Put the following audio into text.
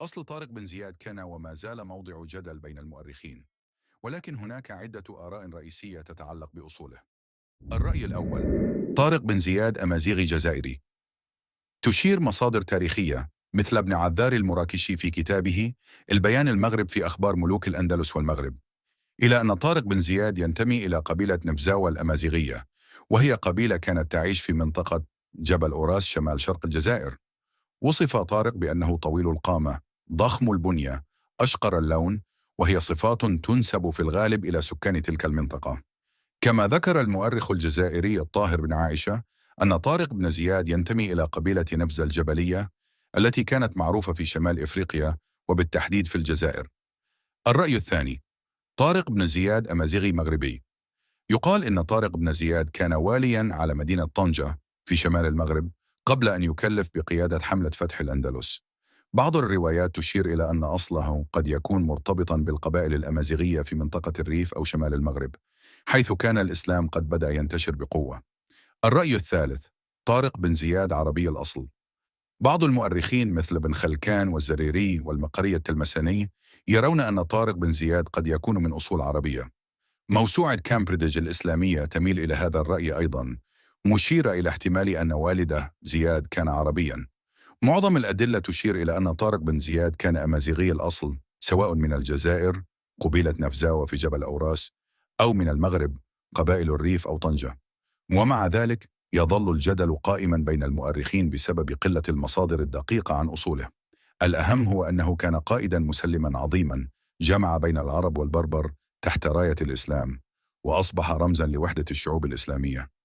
أصل طارق بن زياد كان وما زال موضع جدل بين المؤرخين، ولكن هناك عدة آراء رئيسية تتعلق بأصوله. الرأي الأول: طارق بن زياد أمازيغي جزائري. تشير مصادر تاريخية مثل ابن عذار المراكشي في كتابه البيان المغرب في أخبار ملوك الأندلس والمغرب إلى أن طارق بن زياد ينتمي إلى قبيلة نفزاوة الأمازيغية، وهي قبيلة كانت تعيش في منطقة جبل أوراس شمال شرق الجزائر. وصف طارق بأنه طويل القامة، ضخم البنية، أشقر اللون، وهي صفات تنسب في الغالب إلى سكان تلك المنطقة. كما ذكر المؤرخ الجزائري الطاهر بن عائشة أن طارق بن زياد ينتمي إلى قبيلة نفزة الجبلية التي كانت معروفة في شمال إفريقيا وبالتحديد في الجزائر. الرأي الثاني: طارق بن زياد أمازيغي مغربي. يقال إن طارق بن زياد كان واليا على مدينة طنجة في شمال المغرب قبل أن يكلف بقيادة حملة فتح الأندلس. بعض الروايات تشير إلى أن أصله قد يكون مرتبطا بالقبائل الأمازيغية في منطقة الريف أو شمال المغرب، حيث كان الإسلام قد بدأ ينتشر بقوة. الرأي الثالث: طارق بن زياد عربي الأصل. بعض المؤرخين مثل ابن خلكان والزريري والمقري التلمساني يرون أن طارق بن زياد قد يكون من أصول عربية. موسوعة كامبريدج الإسلامية تميل إلى هذا الرأي أيضا، مشيرة إلى احتمال أن والده زياد كان عربيا. معظم الأدلة تشير إلى أن طارق بن زياد كان أمازيغي الأصل، سواء من الجزائر قبيلة نفزاوة في جبل أوراس، أو من المغرب قبائل الريف أو طنجة. ومع ذلك يظل الجدل قائما بين المؤرخين بسبب قلة المصادر الدقيقة عن أصوله. الأهم هو أنه كان قائدا مسلما عظيما جمع بين العرب والبربر تحت راية الإسلام، وأصبح رمزا لوحدة الشعوب الإسلامية.